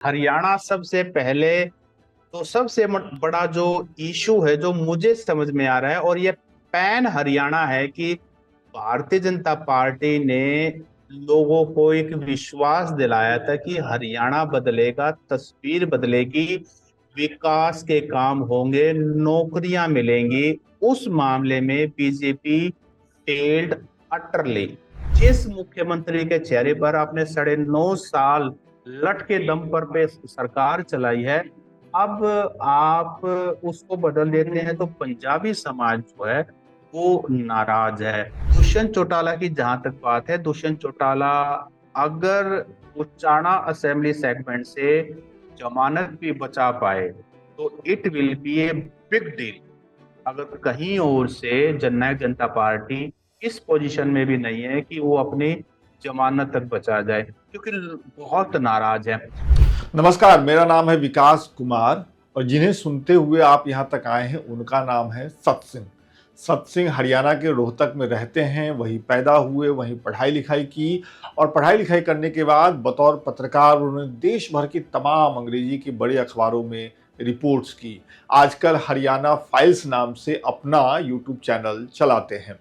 हरियाणा सबसे पहले तो सबसे बड़ा जो इशू है जो मुझे समझ में आ रहा है, और ये पैन हरियाणा है कि भारतीय जनता पार्टी ने लोगों को एक विश्वास दिलाया था कि हरियाणा बदलेगा, तस्वीर बदलेगी, विकास के काम होंगे, नौकरियां मिलेंगी। उस मामले में बीजेपी फेल्ड अटरली। जिस मुख्यमंत्री के चेहरे पर आपने 9.5 साल लठ के दम पर पे सरकार चलाई है, अब आप उसको बदल देते हैं तो पंजाबी समाज जो है वो नाराज है। दुष्यंत चौटाला की जहां तक बात है, दुष्यंत चौटाला अगर उचाना असेंबली सेगमेंट से जमानत भी बचा पाए तो it will be a big deal. अगर कहीं और से जननायक जनता पार्टी इस पोजीशन में भी नहीं है कि वो अपनी जमानत तक बचा जाए, क्योंकि बहुत नाराज है। नमस्कार, मेरा नाम है विकास कुमार और जिन्हें सुनते हुए आप यहाँ तक आए हैं उनका नाम है सत सिंह। सत सिंह हरियाणा के रोहतक में रहते हैं, वहीं पैदा हुए, वहीं पढ़ाई लिखाई की और पढ़ाई लिखाई करने के बाद बतौर पत्रकार उन्होंने देश भर की तमाम अंग्रेजी के बड़े अखबारों में रिपोर्ट्स की। आजकल हरियाणा फाइल्स नाम से अपना यूट्यूब चैनल चलाते हैं।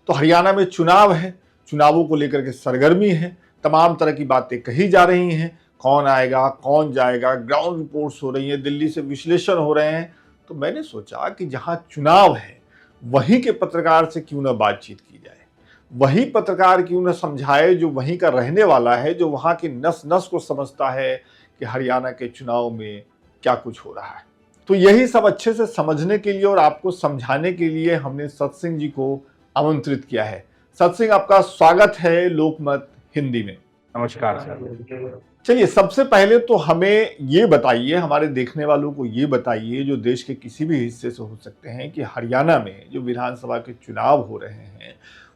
तो हरियाणा में चुनाव है, चुनावों को लेकर के सरगर्मी है, तमाम तरह की बातें कही जा रही हैं, कौन आएगा कौन जाएगा, ग्राउंड रिपोर्ट्स हो रही हैं, दिल्ली से विश्लेषण हो रहे हैं। तो मैंने सोचा कि जहां चुनाव है वहीं के पत्रकार से क्यों ना बातचीत की जाए, वही पत्रकार क्यों ना समझाए जो वहीं का रहने वाला है, जो वहां की नस नस को समझता है कि हरियाणा के चुनाव में क्या कुछ हो रहा है। तो यही सब अच्छे से समझने के लिए और आपको समझाने के लिए हमने सतसिंह जी को आमंत्रित किया है। सतसिंह, आपका स्वागत है लोकमत हिंदी में। नमस्कार सर। चलिए, सबसे पहले तो हमें ये बताइए, हमारे देखने वालों को ये बताइए जो देश के किसी भी हिस्से से हो सकते हैं, कि हरियाणा में जो विधानसभा के चुनाव हो रहे हैं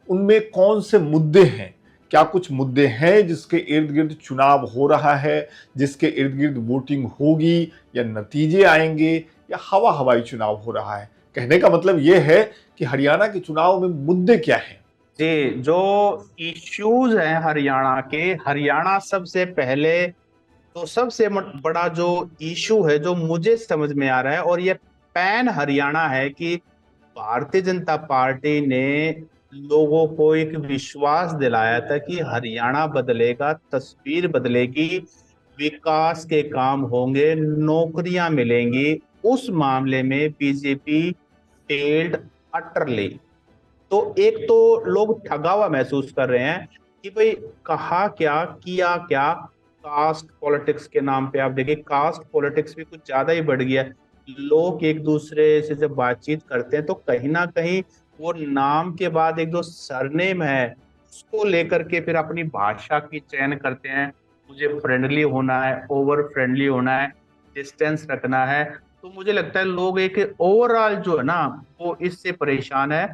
उनमें कौन से मुद्दे हैं। क्या कुछ मुद्दे हैं जिसके इर्द गिर्द चुनाव हो रहा है, जिसके इर्द गिर्द वोटिंग होगी, या नतीजे आएंगे, या हवा हवाई चुनाव हो रहा है। कहने का मतलब ये है कि हरियाणा के चुनाव में मुद्दे क्या हैं। जी, जो इश्यूज हैं हरियाणा के, हरियाणा सबसे पहले तो सबसे बड़ा जो इशू है जो मुझे समझ में आ रहा है, और ये पैन हरियाणा है कि भारतीय जनता पार्टी ने लोगों को एक विश्वास दिलाया था कि हरियाणा बदलेगा, तस्वीर बदलेगी, विकास के काम होंगे, नौकरियां मिलेंगी। उस मामले में बीजेपी फेल्ड अटरली। तो एक तो लोग ठगा हुआ महसूस कर रहे हैं कि भाई कहा क्या किया क्या। कास्ट पॉलिटिक्स के नाम पे आप देखिए, कास्ट पॉलिटिक्स भी कुछ ज्यादा ही बढ़ गया है। लोग एक दूसरे से जब बातचीत करते हैं तो कहीं ना कहीं वो नाम के बाद एक जो सरनेम है उसको लेकर के फिर अपनी भाषा की चयन करते हैं। मुझे फ्रेंडली होना है, ओवर फ्रेंडली होना है, डिस्टेंस रखना है। तो मुझे लगता है लोग एक ओवरऑल जो है ना वो इससे परेशान है।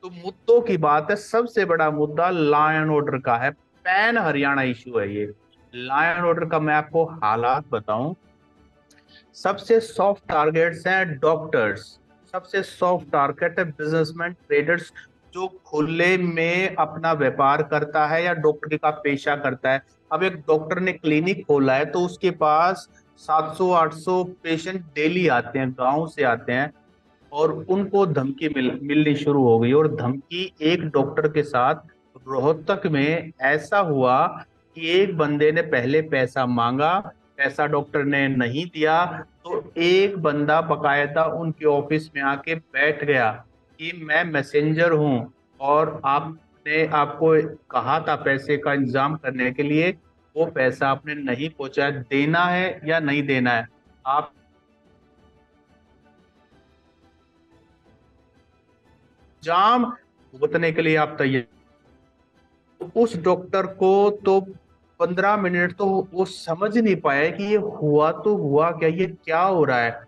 तो मुद्दों की बात है, सबसे बड़ा मुद्दा लॉ एंड ऑर्डर का है। पैन हरियाणा इशू है ये। लॉ एंड ऑर्डर का मैं आपको हालात बताऊं, सबसे सॉफ्ट टारगेट्स हैं डॉक्टर्स, सबसे सॉफ्ट टारगेट है बिजनेसमैन, ट्रेडर्स, जो खुले में अपना व्यापार करता है या डॉक्टरी का पेशा करता है। अब एक डॉक्टर ने क्लिनिक खोला है तो उसके पास 700-800 पेशेंट डेली आते हैं, गांव से आते हैं, और उनको धमकी मिलनी शुरू हो गई। और धमकी एक डॉक्टर के साथ रोहतक में ऐसा हुआ कि एक बंदे ने पहले पैसा मांगा, पैसा डॉक्टर ने नहीं दिया, तो एक बंदा बकायदा उनके ऑफिस में आके बैठ गया कि मैं मैसेंजर हूं, और आपने आपको कहा था पैसे का इंतजाम करने के लिए, वो पैसा आपने नहीं पहुंचाया, देना है या नहीं देना है। आप जाम भुगतने के लिए आप तैयार। उस डॉक्टर को तो 15 मिनट तो वो समझ नहीं पाया कि ये हुआ तो हुआ क्या, ये क्या हो रहा है।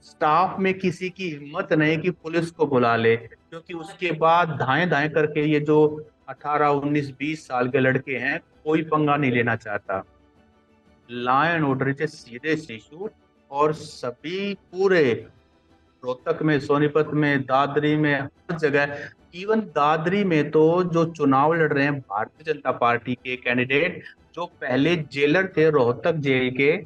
स्टाफ में किसी की हिम्मत नहीं कि पुलिस को बुला ले, क्योंकि उसके बाद धाए धाए करके ये जो 18, 19, 20 साल के लड़के हैं, कोई पंगा नहीं लेना चाहता। लॉ एंड ऑर्डर के सीधे इशू, और सभी पूरे रोहतक में, सोनीपत में, दादरी में, हर जगह। इवन दादरी में तो जो चुनाव लड़ रहे हैं भारतीय जनता पार्टी के कैंडिडेट, जो पहले जेलर थे रोहतक जेल के,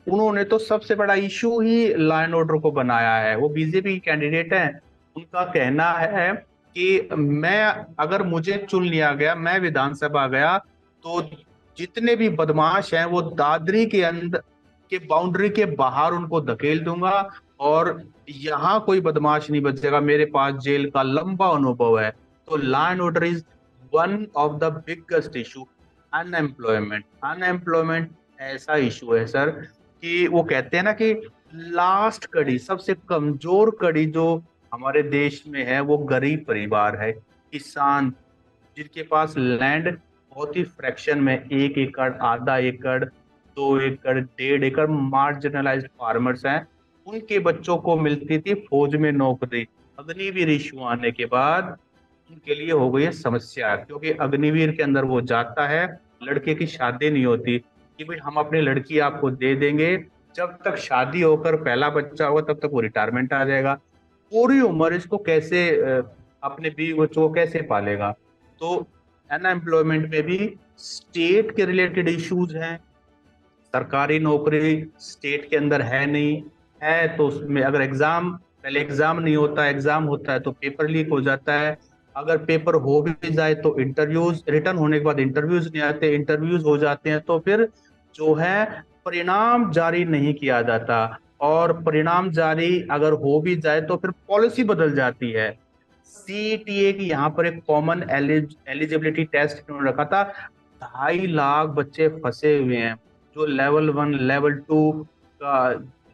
उन्होंने तो सबसे बड़ा issue he law and order को बनाया है। वो बीजेपी की कैंडिडेट है। उनका कहना है कि मैं, अगर मुझे चुन लिया गया, मैं विधानसभा गया, तो जितने भी बदमाश हैं वो दादरी के अंदर के बाउंड्री के बाहर उनको धकेल दूंगा, और यहाँ कोई बदमाश नहीं बचेगा। मेरे पास जेल का लंबा अनुभव है। तो law and order is one of the biggest issue. Unemployment, unemployment ऐसा इशू है सर कि वो कहते हैं ना कि लास्ट कड़ी, सबसे कमजोर कड़ी जो हमारे देश में है वो गरीब परिवार है, किसान, जिनके पास लैंड बहुत ही फ्रैक्शन में, 1 एकड़, आधा एकड़, 2 एकड़, 1.5 एकड़, मार्जिनलाइज्ड फार्मर्स हैं। उनके बच्चों को मिलती थी फौज में नौकरी। अग्निवीर इशू आने के बाद उनके लिए हो गई है समस्या, क्योंकि अग्निवीर के अंदर वो जाता है, लड़के की शादी नहीं होती कि भाई हम अपनी लड़की आपको दे देंगे, जब तक शादी होकर पहला बच्चा होगा तब तक वो रिटायरमेंट आ जाएगा। पूरी उम्र इसको कैसे अपने बीवी बच्चों को कैसे पालेगा। तो अनएम्प्लॉयमेंट में भी स्टेट के रिलेटेड इश्यूज हैं। सरकारी नौकरी स्टेट के अंदर है नहीं, है तो उसमें अगर एग्जाम, पहले एग्जाम नहीं होता, एग्जाम होता है तो पेपर लीक हो जाता है। अगर पेपर हो भी जाए तो इंटरव्यूज, रिटर्न होने के बाद इंटरव्यूज नहीं आते, इंटरव्यूज हो जाते हैं तो फिर जो है परिणाम जारी नहीं किया जाता। और परिणाम जारी अगर हो भी जाए तो फिर पॉलिसी बदल जाती है। सीटीए की यहाँ पर एक कॉमन एलिजिबिलिटी टेस्ट इन्होंने रखा था। 2.5 लाख बच्चे फंसे हुए हैं जो लेवल 1, लेवल 2 का।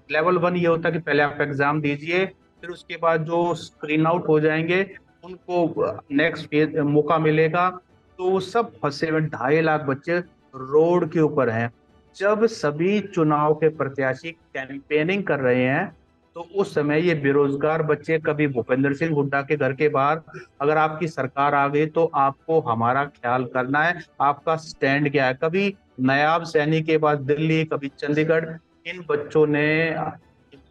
लेवल 1 ये होता है कि पहले आप एग्जाम दीजिए, फिर उसके बाद जो स्क्रीन आउट हो जाएंगे उनको नेक्स्ट फेज मौका मिलेगा। तो वो सब फंसे हुए 2.5 लाख बच्चे रोड के ऊपर हैं। जब सभी चुनाव के प्रत्याशी कैंपेनिंग कर रहे हैं तो उस समय ये बेरोजगार बच्चे, कभी भूपेंद्र सिंह हुड्डा के घर के बाहर, अगर आपकी सरकार आ गई तो आपको हमारा ख्याल करना है, आपका स्टैंड क्या है। कभी नायाब सैनी के पास दिल्ली, कभी चंडीगढ़, इन बच्चों ने,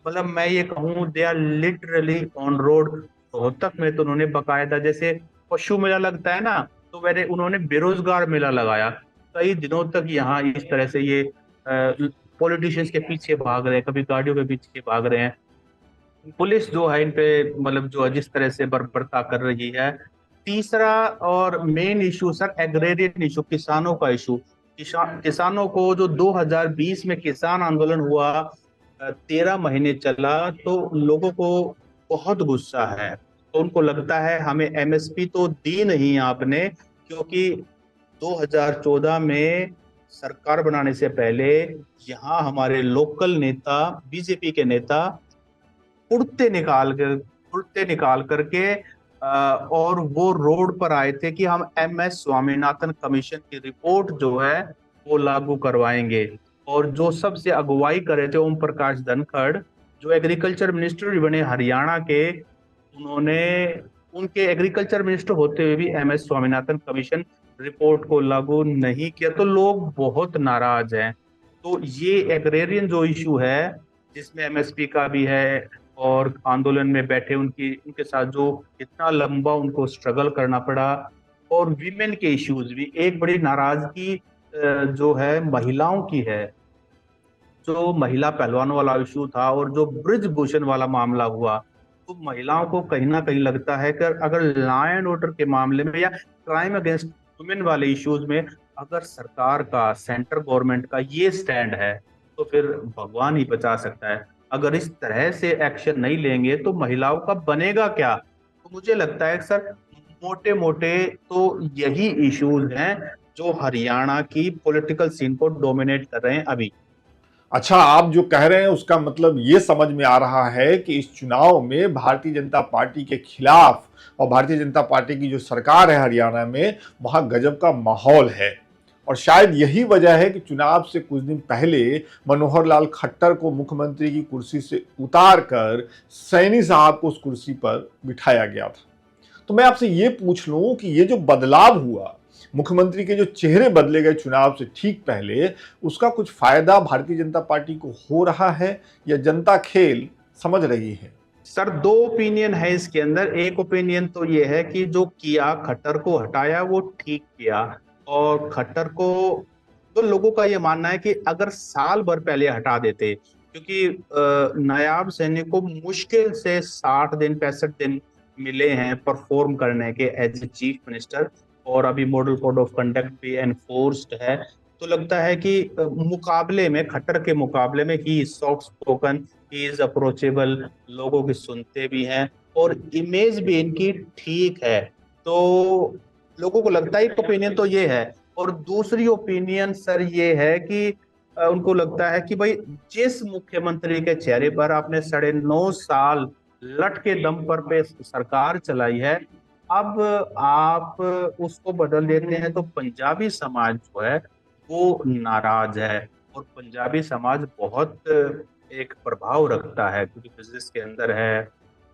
मतलब मैं ये कहूँ they are literally on road. Rohtak में तो उन्होंने बकायदा, जैसे पशु मेला लगता है ना, तो मैंने उन्होंने बेरोजगार मेला लगाया। कई दिनों तक यहाँ इस तरह से ये पॉलिटिशियंस के पीछे भाग रहे हैं, कभी गाड़ियों के पीछे भाग रहे हैं। पुलिस जो है इन पे, मतलब जो है जिस तरह से बर्बरता कर रही है। तीसरा और main issue sir agrarian issue, किसानों का इशू। किसानों को जो 2020 में किसान आंदोलन हुआ, 13 महीने चला, तो लोगों को बहुत गुस्सा है। तो उनको लगता है हमें एमएसपी तो दी नहीं आपने, क्योंकि 2014 में सरकार बनाने से पहले यहाँ हमारे लोकल नेता, बीजेपी के नेता कुर्ते निकाल करके और वो रोड पर आए थे कि हम एमएस स्वामीनाथन कमीशन की रिपोर्ट जो है वो लागू करवाएंगे। और जो सबसे अगुवाई करे थे ओम प्रकाश धनखड़, जो एग्रीकल्चर मिनिस्टर भी बने हरियाणा के, उन्होंने, उनके एग्रीकल्चर मिनिस्टर होते हुए भी एमएस स्वामीनाथन कमीशन रिपोर्ट को लागू नहीं किया। तो लोग बहुत नाराज हैं। तो ये एग्रेरियन जो इशू है, जिसमें एमएसपी का भी है, और आंदोलन में बैठे उनकी, उनके साथ जो इतना लंबा उनको स्ट्रगल करना पड़ा, और विमेन के इश्यूज भी, एक बड़ी नाराजगी जो है महिलाओं की है। जो महिला पहलवानों वाला इशू था और जो ब्रिजभूषण वाला मामला हुआ, तो महिलाओं को कहीं ना कहीं लगता है कि अगर लॉ एंड ऑर्डर के मामले में या क्राइम अगेंस्ट वुमेन वाले इश्यूज में अगर सरकार का, सेंट्रल गवर्नमेंट का ये स्टैंड है, तो फिर भगवान ही बचा सकता है। अगर इस तरह से एक्शन नहीं लेंगे तो महिलाओं का बनेगा क्या। तो मुझे लगता है सर, मोटे मोटे तो यही इश्यूज हैं जो हरियाणा की पॉलिटिकल सीन को डोमिनेट कर रहे हैं अभी। अच्छा, आप जो कह रहे हैं उसका मतलब ये समझ में आ रहा है कि इस चुनाव में भारतीय जनता पार्टी के खिलाफ और भारतीय जनता पार्टी की जो सरकार है हरियाणा में, वहां गजब का माहौल है। और शायद यही वजह है कि चुनाव से कुछ दिन पहले मनोहर लाल खट्टर को मुख्यमंत्री की कुर्सी से उतार कर सैनी साहब को उस कुर्सी पर बिठाया गया था। तो मैं आपसे ये पूछ लूं कि ये जो बदलाव हुआ, मुख्यमंत्री के जो चेहरे बदले गए चुनाव से ठीक पहले, उसका कुछ फायदा भारतीय जनता पार्टी को हो रहा है या जनता खेल समझ रही है? सर, दो ओपिनियन है इसके अंदर। एक ओपिनियन तो ये है कि जो किया, खट्टर को हटाया, वो ठीक किया। और खट्टर को तो लोगों का ये मानना है कि अगर साल भर पहले हटा देते, क्योंकि नायाब सैनी को मुश्किल से 60 दिन 65 दिन मिले हैं परफॉर्म करने के एज ए चीफ मिनिस्टर, और अभी मॉडल कोड ऑफ कंडक्ट भी एनफोर्स्ड है। तो लगता है कि मुकाबले में, खट्टर के मुकाबले में, he soft spoken, he is approachable, लोगों की सुनते भी हैं, और इमेज भी इनकी ठीक है। तो लोगों को लगता है, एक ओपिनियन तो ये है। और दूसरी ओपिनियन सर ये है कि उनको लगता है कि भाई, जिस मुख्यमंत्री के चेहरे पर आपने 9.5 साल लट के दम पर पे सरकार चलाई है, अब आप उसको बदल देते हैं, तो पंजाबी समाज जो है वो नाराज है। और पंजाबी समाज बहुत एक प्रभाव रखता है, क्योंकि बिजनेस के अंदर है,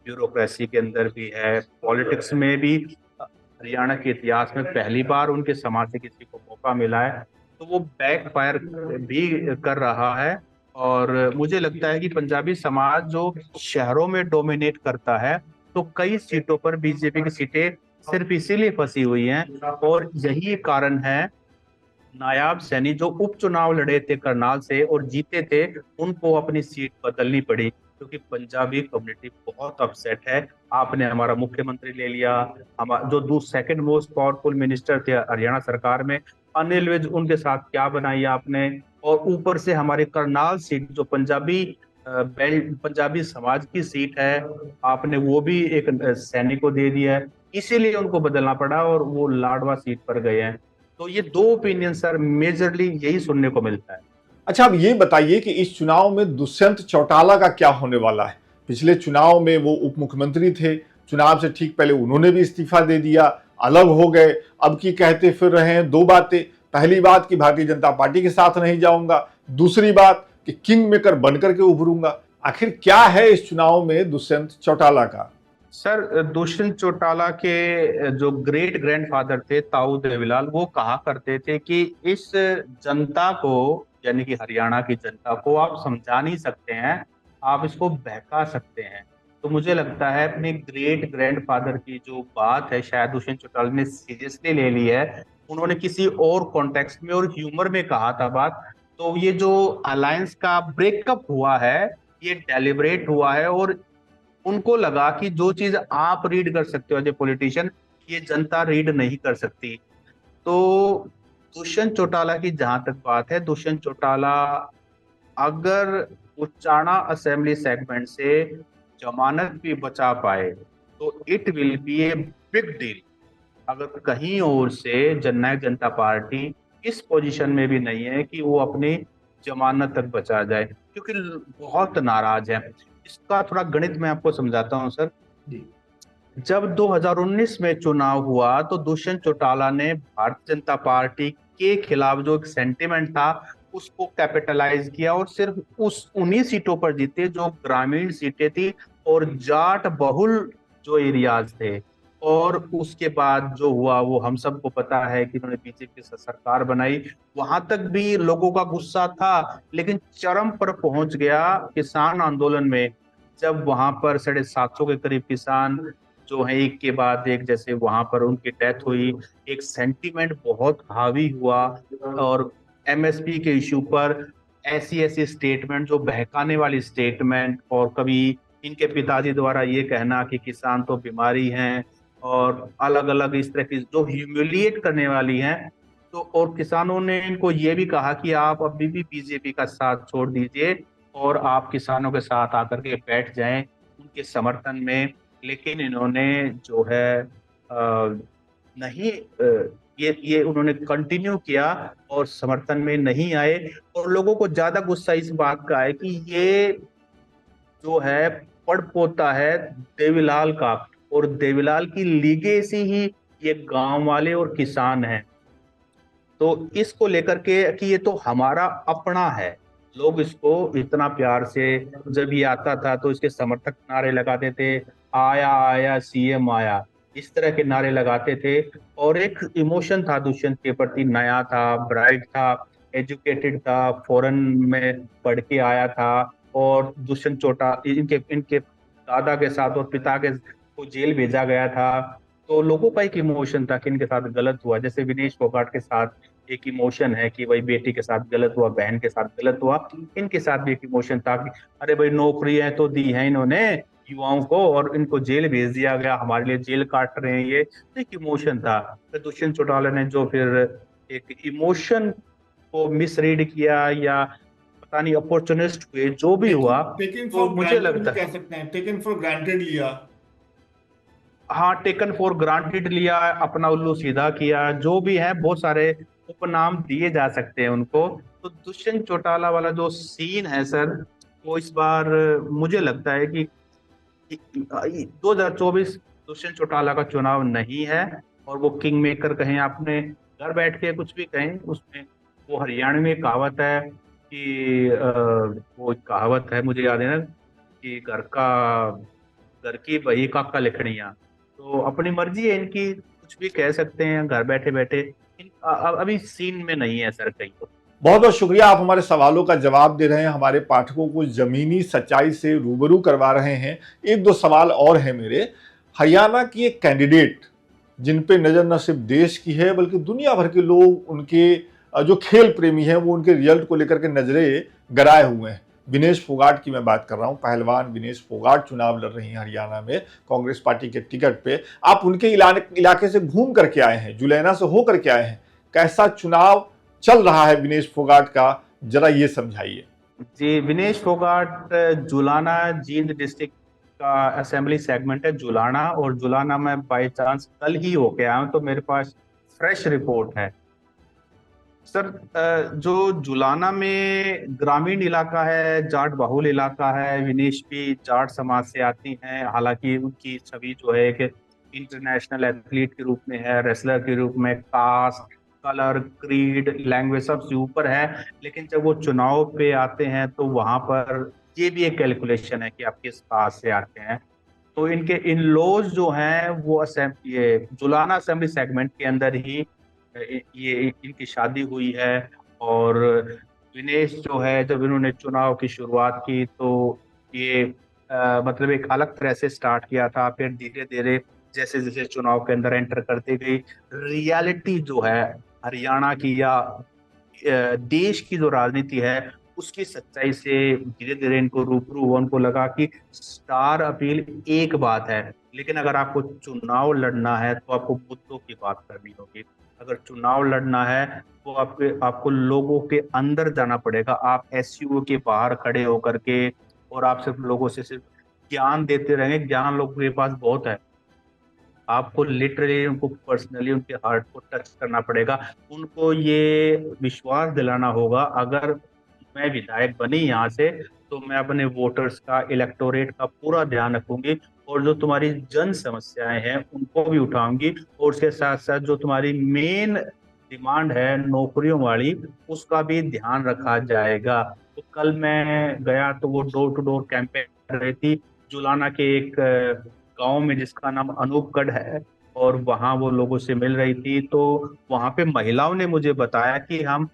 ब्यूरोक्रेसी के अंदर भी है, पॉलिटिक्स में भी। हरियाणा के इतिहास में पहली बार उनके समाज से किसी को मौका मिला है, तो वो बैक फायर भी कर रहा है। और मुझे लगता है कि पंजाबी समाज जो शहरों में डोमिनेट करता है, तो कई सीटों पर बीजेपी की सीटें सिर्फ इसीलिए फंसी हुई हैं। और यही कारण है, नायाब सैनी जो उपचुनाव लड़े थे करनाल से और जीते थे, उनको अपनी सीट बदलनी पड़ी, क्योंकि पंजाबी कम्युनिटी बहुत अपसेट है। आपने हमारा मुख्यमंत्री ले लिया, हमारा जो सेकंड मोस्ट पावरफुल मिनिस्टर थे हरियाणा सरकार में, अनिल विज, उनके साथ क्या बनाई आपने। और ऊपर से हमारे करनाल सीट जो पंजाबी बेल्ट, पंजाबी समाज की सीट है, आपने वो भी एक सैनी को दे दिया है। इसीलिए उनको बदलना पड़ा और वो लाडवा सीट पर गए हैं। तो ये दो ओपिनियन सर मेजरली यही सुनने को मिलता है। अच्छा, अब ये बताइए कि इस चुनाव में दुष्यंत चौटाला का क्या होने वाला है? पिछले चुनाव में वो उप मुख्यमंत्री थे, चुनाव से ठीक पहले उन्होंने भी इस्तीफा दे दिया, अलग हो गए। अब की कहते फिर रहे हैं दो बातें। पहली बात कि भारतीय जनता पार्टी के साथ नहीं जाऊंगा, दूसरी बात कि किंग मेकर बनकर के उभरूंगा। आखिर क्या है इस चुनाव में दुष्यंत चौटाला का? सर, दुष्यंत चौटाला के जो ग्रेट ग्रैंडफादर थे ताऊ देवीलाल, वो कहा करते थे कि इस जनता को, यानी कि हरियाणा की जनता को आप समझा नहीं सकते हैं, आप इसको बहका सकते हैं। तो मुझे लगता है अपने ग्रेट ग्रैंडफादर की जो बात है, शायद दुष्यंत चौटाला ने सीरियसली ले ली है। उन्होंने किसी और कॉन्टेक्स्ट में और ह्यूमर में कहा था बात। तो ये जो अलायंस का ब्रेकअप हुआ है, ये डेलिब्रेट हुआ है, और उनको लगा कि जो चीज आप रीड कर सकते हो एज ए पॉलिटिशियन, ये जनता रीड नहीं कर सकती। तो दुष्यंत चौटाला की जहां तक बात है, दुष्यंत चौटाला अगर उचाना असेंबली सेगमेंट से जमानत भी बचा पाए, तो it will be a big deal. अगर कहीं और से जननायक जनता पार्टी इस पोजीशन में भी नहीं है कि वो अपनी जमानत तक बचा जाए, क्योंकि बहुत नाराज है। इसका थोड़ा गणित मैं आपको समझाता हूँ सर। जी। जब 2019 में चुनाव हुआ, तो दुष्यंत चौटाला ने भारतीय जनता पार्टी के खिलाफ जो एक सेंटिमेंट था, उसको कैपिटलाइज किया, और सिर्फ उस उन्हीं सीटों पर जीते जो ग्रामीण सीटें थी और जाट बहुल जो एरियाज थे। और उसके बाद जो हुआ वो हम सबको पता है कि उन्होंने बीजेपी से सरकार बनाई। वहां तक भी लोगों का गुस्सा था, लेकिन चरम पर पहुंच गया किसान आंदोलन में, जब वहां पर 750 के करीब किसान जो है एक के बाद एक, जैसे वहां पर उनकी डेथ हुई, एक सेंटीमेंट बहुत हावी हुआ। और एमएसपी के इशू पर ऐसी ऐसी स्टेटमेंट, जो बहकाने वाली स्टेटमेंट, और कभी इनके पिताजी द्वारा ये कहना कि किसान तो बीमारी हैं, और अलग अलग इस तरह की जो ह्यूमिलिएट करने वाली हैं। तो और किसानों ने इनको ये भी कहा कि आप अभी भी बीजेपी का साथ छोड़ दीजिए, और आप किसानों के साथ आकर के बैठ जाएं उनके समर्थन में। लेकिन इन्होंने जो है नहीं, ये उन्होंने कंटिन्यू किया और समर्थन में नहीं आए। और लोगों को ज्यादा गुस्सा इस बात का है कि ये जो है पड़पोता है देवीलाल का, और देवीलाल की लीगेसी ही ये गांव वाले और किसान हैं। तो इसको लेकर के कि ये तो हमारा अपना है, लोग इसको इतना प्यार से, जब ये आता था तो इसके समर्थक नारे लगाते थे, आया आया सीएम आया, इस तरह के नारे लगाते थे। और एक इमोशन था दुष्यंत के प्रति, नया था, ब्राइट था, एजुकेटेड था, फॉरेन में पढ़ के आया था। और दुष्यंत चोटा इनके इनके दादा के साथ और पिता के को जेल भेजा गया था। तो लोगों का एक इमोशन था कि इनके साथ गलत हुआ, जैसे विनेश फोगाट के साथ एक इमोशन है कि भाई बेटी के साथ गलत हुआ, बहन के साथ गलत हुआ, इनके साथ भी एक इमोशन था कि अरे भाई नौकरी है तो दी है इन्होंने युवाओं को और इनको जेल भेज दिया गया, हमारे लिए जेल काट रहे हैं, ये तो एक इमोशन था। फिर दुष्यंत चौटाला ने जो फिर एक इमोशन को मिसरीड किया या पता नहीं अपॉर्चुनिस्ट हुए, जो भी हुआ, टेकिंग तो फॉर मुझे ग्रांटेड भी लगता कह सकते हैं, टेकन फॉर ग्रांटेड लिया। हाँ टेकन फॉर ग्रांटेड लिया, अपना उल्लू सीधा किया, जो भी है बहुत सारे उपनाम दिए जा सकते हैं उनको। तो दुष्यंत चौटाला वाला जो सीन है सर, वो इस बार मुझे लगता है कि 2024 दुष्यंत चौटाला का चुनाव नहीं है। और वो किंग मेकर कहें, आपने घर बैठ के कुछ भी कहें उसमें, वो हरियाणवी में कहावत है कि वो कहावत है मुझे याद है ना कि घर की बही काका लिखड़ियां। तो अपनी मर्जी है इनकी, कुछ भी कह सकते हैं घर बैठे बैठे। अभी सीन में नहीं है सर कहीं तो। बहुत बहुत शुक्रिया, आप हमारे सवालों का जवाब दे रहे हैं, हमारे पाठकों को जमीनी सच्चाई से रूबरू करवा रहे हैं। एक दो सवाल और हैं मेरे। हरियाणा की एक कैंडिडेट जिन पे नजर न सिर्फ देश की है बल्कि दुनिया भर के लोग, उनके जो खेल प्रेमी हैं, वो उनके रिजल्ट को लेकर के नजरें गड़ाए हुए हैं। विनेश फोगाट की मैं बात कर रहा हूं। पहलवान विनेश फोगाट चुनाव लड़ रही हैं हरियाणा में कांग्रेस पार्टी के टिकट पे। आप उनके इलाके से घूम करके आए हैं, जुलैना से होकर के आए हैं। कैसा चुनाव चल रहा है विनेश फोगाट का, जरा ये समझाइए। जी, विनेश फोगाट जुलाना जींद डिस्ट्रिक्ट का असेंबली सेगमेंट है जुलाना, और जुलाना में बाई चांस कल ही होके आया हूँ, तो मेरे पास फ्रेश रिपोर्ट है सर। जो जुलाना में ग्रामीण इलाका है, जाट बहुल इलाका है, विनेश भी जाट समाज से आती हैं, हालांकि उनकी छवि जो है एक इंटरनेशनल एथलीट के रूप में है, रेसलर के रूप में, कास्ट, कलर, क्रीड, लैंग्वेज सबसे ऊपर है। लेकिन जब वो चुनाव पे आते हैं तो वहां पर ये भी एक कैलकुलेशन है कि आप किस कास्ट से आते हैं। तो इनके इन लॉज जो हैं वो ये जुलाना असेंबली सेगमेंट के अंदर ही ये इनकी शादी हुई है। और विनेश जो है, जब इन्होंने चुनाव की शुरुआत की तो ये मतलब एक अलग तरह से स्टार्ट किया था, फिर धीरे धीरे जैसे जैसे चुनाव के अंदर एंटर करते गई, रियलिटी जो है हरियाणा की या देश की जो राजनीति है उसकी सच्चाई से धीरे धीरे इनको रूबरू हुआ। उनको लगा कि स्टार अपील एक बात है, लेकिन अगर आपको चुनाव लड़ना है तो आपको मुद्दों की बात करनी होगी। अगर चुनाव लड़ना है तो आपको लोगों के अंदर जाना पड़ेगा। आप एसयूओ के बाहर खड़े होकर के और आप सिर्फ लोगों से सिर्फ ज्ञान देते रहेंगे, ज्ञान लोगों के पास बहुत है। आपको लिटरली उनको पर्सनली उनके हार्ट को टच करना पड़ेगा। उनको ये विश्वास दिलाना होगा, अगर मैं विधायक बनी यहाँ से तो मैं अपने वोटर्स का, इलेक्टोरेट का पूरा ध्यान रखूंगी, और जो तुम्हारी जन समस्याएं हैं उनको भी उठाऊंगी, और उसके साथ साथ जो तुम्हारी मेन डिमांड है नौकरियों वाली, उसका भी ध्यान रखा जाएगा। तो कल मैं गया तो वो डोर टू डोर कैंपेन कर रही थी जुलाना के एक गांव में जिसका नाम अनूपगढ़ है, और वहां वो लोगों से मिल रही थी। तो वहां पे महिलाओं ने मुझे बताया कि हम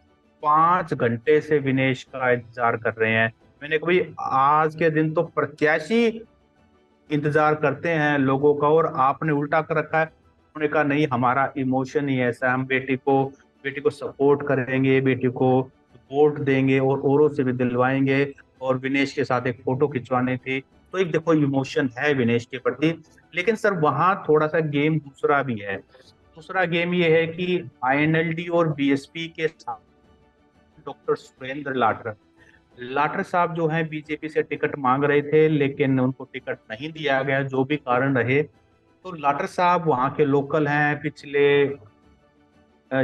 5 घंटे से विनेश का इंतजार कर रहे हैं। मैंने कहा भाई आज के दिन तो प्रत्याशी इंतजार करते हैं लोगों का, और आपने उल्टा कर रखा है। उन्होंने कहा नहीं, हमारा इमोशन ही ऐसा है, हम बेटी को सपोर्ट करेंगे, बेटी को वोट देंगे और औरों से भी दिलवाएंगे। और विनेश के साथ एक फोटो खिंचवानी थी। तो एक देखो इमोशन है विनेश के प्रति। लेकिन सर वहां थोड़ा सा गेम दूसरा भी है। दूसरा गेम ये है कि आईएनएलडी और बीएसपी के साथ डॉक्टर सुरेंद्र लाठर लाठर साहब जो हैं बीजेपी से टिकट मांग रहे थे, लेकिन उनको टिकट नहीं दिया गया, जो भी कारण रहे। तो लाठर साहब वहाँ के लोकल हैं, पिछले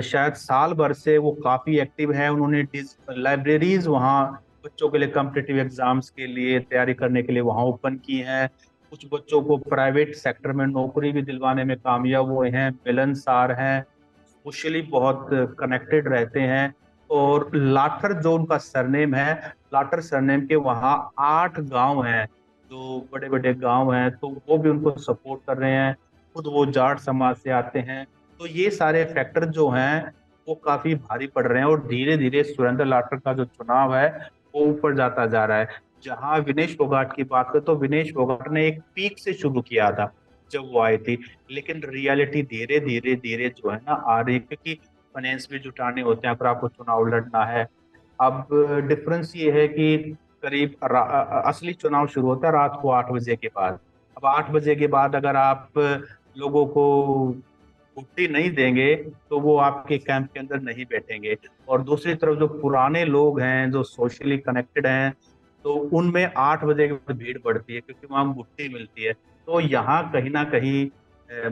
शायद साल भर से वो काफी एक्टिव है। उन्होंने लाइब्रेरीज वहाँ बच्चों के लिए कॉम्पिटिटिव एग्जाम्स के लिए तैयारी करने के लिए वहाँ ओपन की हैं। कुछ बच्चों को प्राइवेट सेक्टर में नौकरी भी दिलवाने में कामयाब हुए हैं, मिलनसार हैं, सोशली बहुत कनेक्टेड रहते हैं। और लाठर जो उनका सरनेम है, लाठर सरनेम के वहाँ 8 गांव हैं जो बड़े बड़े गांव हैं, तो वो भी उनको सपोर्ट कर रहे हैं। खुद वो जाट समाज से आते हैं। तो ये सारे फैक्टर जो हैं वो काफी भारी पड़ रहे हैं, और धीरे धीरे सुरेंद्र लाठर का जो चुनाव है वो ऊपर जाता जा रहा है। जहां विनेश फोगाट की बात करें तो विनेश फोगाट ने एक पीक से शुरू किया था जब वो आई थी, लेकिन रियलिटी धीरे धीरे धीरे जो है ना आ रही है, क्योंकि फाइनेंस भी जुटाने होते हैं अगर आपको चुनाव लड़ना है। अब डिफरेंस ये है कि करीब असली चुनाव शुरू होता है रात को 8 बजे के बाद। अब 8 बजे के बाद अगर आप लोगों को छुट्टी नहीं देंगे तो वो आपके कैंप के अंदर नहीं बैठेंगे। और दूसरी तरफ जो पुराने लोग हैं जो सोशली कनेक्टेड हैं तो उनमें 8 बजे के बाद भीड़ बढ़ती है क्योंकि वहां भुट्टी मिलती है। तो यहाँ कहीं ना कहीं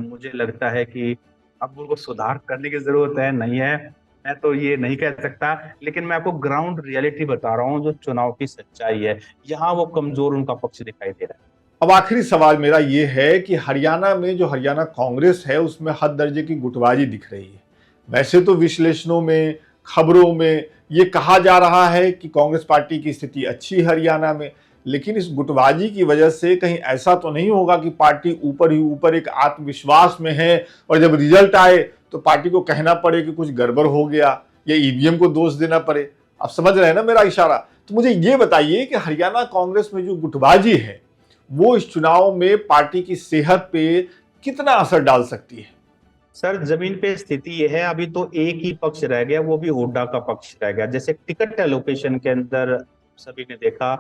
मुझे लगता है कि अब उनको सुधार करने की जरूरत है नहीं है, मैं तो ये नहीं कह सकता। लेकिन मैं आपको ग्राउंड रियलिटी बता रहा हूँ जो चुनाव की सच्चाई है, यहाँ वो कमजोर उनका पक्ष दिखाई दे रहा है। अब आखिरी सवाल मेरा ये है कि हरियाणा में जो हरियाणा कांग्रेस है उसमें हद दर्जे की गुटबाजी दिख रही है। वैसे तो विश्लेषणों में, खबरों में ये कहा जा रहा है कि कांग्रेस पार्टी की स्थिति अच्छी है हरियाणा में, लेकिन इस गुटबाजी की वजह से कहीं ऐसा तो नहीं होगा कि पार्टी ऊपर ही ऊपर एक आत्मविश्वास में है और जब रिजल्ट आए तो पार्टी को कहना पड़े कि कुछ गड़बड़ हो गया या ईवीएम को दोष देना पड़े। आप समझ रहे हैं ना मेरा इशारा? तो मुझे ये बताइए कि हरियाणा कांग्रेस में जो गुटबाजी है वो इस चुनाव में पार्टी की सेहत पे कितना असर डाल सकती है? सर जमीन पे स्थिति ये है, अभी तो एक ही पक्ष रह गया, वो भी हुड्डा का पक्ष रह गया। जैसे टिकट एलोकेशन के अंदर सभी ने देखा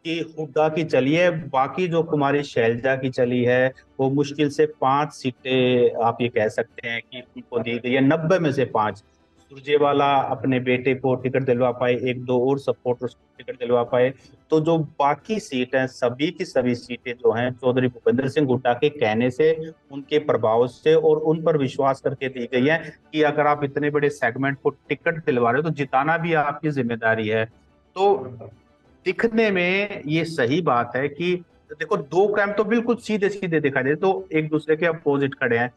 कि हुड्डा की चली है, बाकी जो कुमारी शैलजा की चली है वो मुश्किल से 5 सीटें आप ये कह सकते हैं कि उनको दी गई है, 90 में से 5। सुरजेवाला अपने बेटे को टिकट दिलवा पाए, एक दो और सपोर्टर्स को टिकट दिलवा पाए। तो जो बाकी सीट है सभी की सभी सीटें जो हैं चौधरी भूपेंद्र सिंह हुड्डा के कहने से, उनके प्रभाव से और उन पर विश्वास करके दी गई है कि अगर आप इतने बड़े सेगमेंट को टिकट दिलवा रहे हो तो जिताना भी आपकी जिम्मेदारी है। तो दिखने में ये सही बात है कि देखो दो कैंप तो बिल्कुल सीधे सीधे दिखाई दे, तो एक दूसरे के अपोजिट खड़े हैं,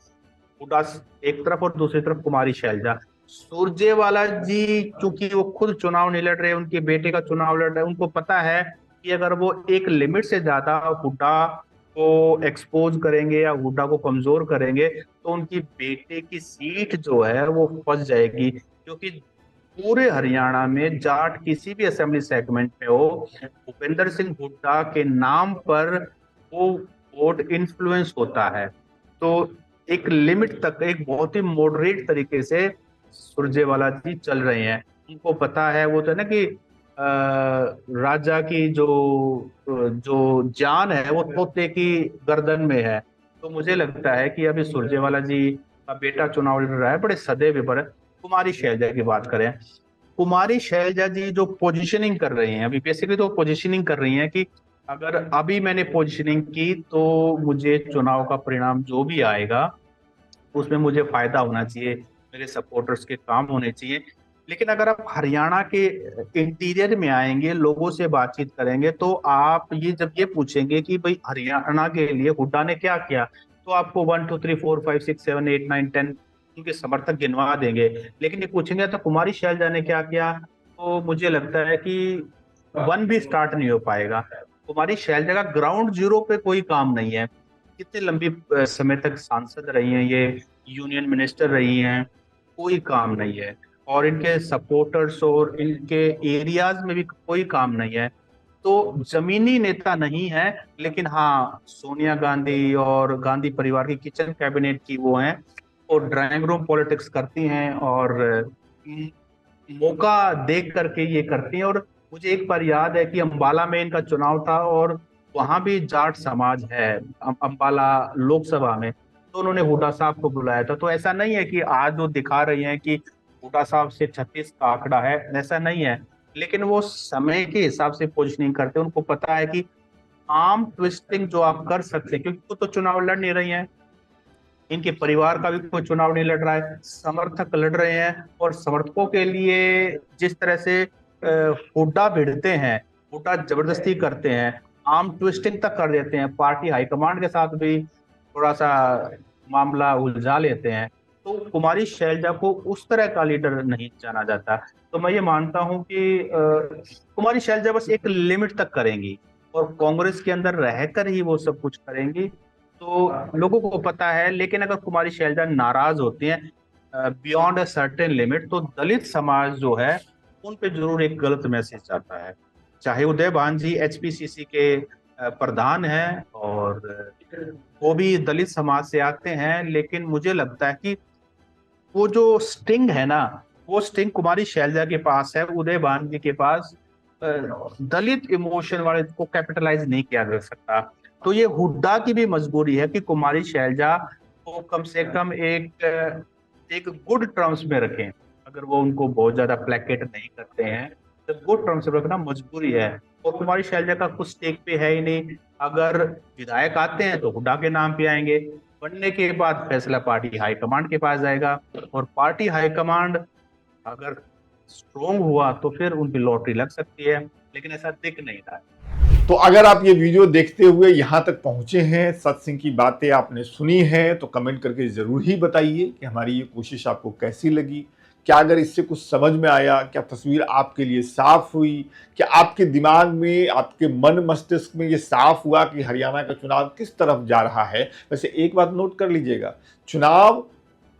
हुड्डा एक तरफ और दूसरी तरफ कुमारी शैलजा। सुरजेवाला जी चूंकि वो खुद चुनाव नहीं लड़ रहे, उनके बेटे का चुनाव लड़ रहे हैं, उनको पता है कि अगर वो एक लिमिट से ज्यादा हुड्डा को एक्सपोज करेंगे या हुड्डा को कमजोर करेंगे तो उनकी बेटे की सीट जो है वो फंस जाएगी। क्योंकि पूरे हरियाणा में जाट किसी भी असेंबली सेगमेंट में हो, भूपेंद्र सिंह हुड्डा के नाम पर वो वोट इन्फ्लुएंस होता है। तो एक लिमिट तक एक बहुत ही मॉडरेट तरीके से सुरजेवाला जी चल रहे हैं। उनको पता है, वो तो है ना कि राजा की जो जो जान है वो तोते की गर्दन में है। तो मुझे लगता है कि अभी सुरजेवाला जी का बेटा चुनाव लड़ रहा है बड़े सदैव पर। कुमारी शैलजा की बात करें, कुमारी शैलजा जी जो पोजीशनिंग कर रही हैं, अभी बेसिकली तो पोजीशनिंग कर रही हैं कि अगर अभी मैंने पोजीशनिंग की तो मुझे चुनाव का परिणाम जो भी आएगा उसमें मुझे फायदा होना चाहिए, मेरे सपोर्टर्स के काम होने चाहिए। लेकिन अगर आप हरियाणा के इंटीरियर में आएंगे, लोगों से बातचीत करेंगे, तो आप ये जब ये पूछेंगे कि भाई हरियाणा के लिए हुड्डा ने क्या किया, तो आपको 1 2 3 4 5 6 7 8 9 10 उनके समर्थक गिनवा देंगे। लेकिन ये पूछेंगे तो कुमारी शैलजा ने क्या किया, तो मुझे लगता है कि वन भी स्टार्ट नहीं हो पाएगा। कुमारी शैलजा का ग्राउंड जीरो पे कोई काम नहीं है। कितने लंबी समय तक सांसद रही हैं ये, यूनियन मिनिस्टर रही हैं, कोई काम नहीं है। और इनके सपोर्टर्स और इनके एरियाज में भी कोई काम नहीं है। तो जमीनी नेता नहीं है, लेकिन हाँ सोनिया गांधी और गांधी परिवार की किचन कैबिनेट की वो हैं और ड्राइंग रूम पॉलिटिक्स करती हैं और मौका देख करके ये करती हैं। और मुझे एक बार याद है कि अंबाला में इनका चुनाव था और वहां भी जाट समाज है अंबाला लोकसभा में, तो उन्होंने हुड्डा साहब को बुलाया था। तो ऐसा नहीं है कि आज वो दिखा रही हैं कि हुड्डा साहब से 36 का आंकड़ा है, ऐसा नहीं है। लेकिन वो समय के हिसाब से पोजिशनिंग करते हैं, उनको पता है कि आर्म ट्विस्टिंग जो आप कर सकते हैं, क्योंकि वो तो चुनाव लड़ नहीं रही हैं, इनके परिवार का भी कोई चुनाव नहीं लड़ रहा है, समर्थक लड़ रहे हैं। और समर्थकों के लिए जिस तरह से हुड्डा भिड़ते हैं, हुड्डा जबरदस्ती करते हैं, आर्म ट्विस्टिंग तक कर देते हैं, पार्टी हाईकमांड के साथ भी थोड़ा सा मामला उलझा लेते हैं, तो कुमारी शैलजा को उस तरह का लीडर नहीं जाना जाता। तो मैं ये मानता हूं कि कुमारी शैलजा बस एक लिमिट तक करेंगी और कांग्रेस के अंदर रहकर ही वो सब कुछ करेंगी, तो लोगों को पता है। लेकिन अगर कुमारी शैलजा नाराज होती हैं बियॉन्ड अ सर्टेन लिमिट, तो दलित समाज जो है उन पे जरूर एक गलत मैसेज जाता है। चाहे उदय भान जी एचपीसीसी के प्रधान हैं और वो भी दलित समाज से आते हैं, लेकिन मुझे लगता है कि वो जो स्टिंग है ना, वो स्टिंग कुमारी शैलजा के पास है, उदय भान जी के पास अ, दलित इमोशन वाले को कैपिटलाइज नहीं किया जा सकता। तो ये हुड्डा की भी मजबूरी है कि कुमारी शैलजा को कम से कम एक गुड टर्म्स में रखें। अगर वो उनको बहुत ज्यादा प्लेकेट नहीं करते हैं तो गुड टर्म्स में रखना मजबूरी है। और कुमारी शैलजा का कुछ स्टेक पे है ही नहीं। अगर विधायक आते हैं तो हुड्डा के नाम पे आएंगे, बनने के बाद फैसला पार्टी हाईकमांड के पास जाएगा, और पार्टी हाईकमांड अगर स्ट्रोंग हुआ तो फिर उनकी लॉटरी लग सकती है, लेकिन ऐसा दिख नहीं रहा है। तो अगर आप ये वीडियो देखते हुए यहां तक पहुंचे हैं, सत्सिंह की बातें आपने सुनी हैं, तो कमेंट करके जरूर ही बताइए कि हमारी ये कोशिश आपको कैसी लगी। क्या अगर इससे कुछ समझ में आया, क्या तस्वीर आपके लिए साफ हुई, क्या आपके दिमाग में, आपके मन मस्तिष्क में ये साफ हुआ कि हरियाणा का चुनाव किस तरफ जा रहा है। वैसे एक बात नोट कर लीजिएगा, चुनाव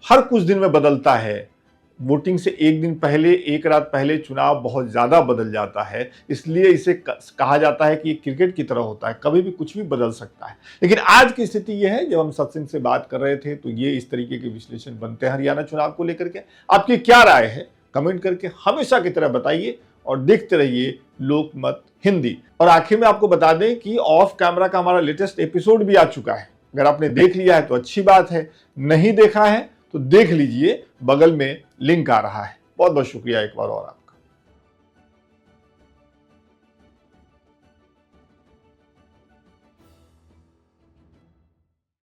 हर कुछ दिन में बदलता है। वोटिंग से एक दिन पहले, एक रात पहले चुनाव बहुत ज्यादा बदल जाता है, इसलिए इसे कहा जाता है कि ये क्रिकेट की तरह होता है, कभी भी कुछ भी बदल सकता है। लेकिन आज की स्थिति यह है, जब हम सत्सिंह से बात कर रहे थे तो ये इस तरीके के विश्लेषण बनते हैं हरियाणा चुनाव को लेकर के। आपकी क्या राय है कमेंट करके हमेशा की तरह बताइए, और देखते रहिए लोकमत हिंदी। और आखिर में आपको बता दें कि ऑफ कैमरा का हमारा लेटेस्ट एपिसोड भी आ चुका है। अगर आपने देख लिया है तो अच्छी बात है, नहीं देखा है तो देख लीजिए, बगल में लिंक आ रहा है। बहुत बहुत शुक्रिया एक बार और आप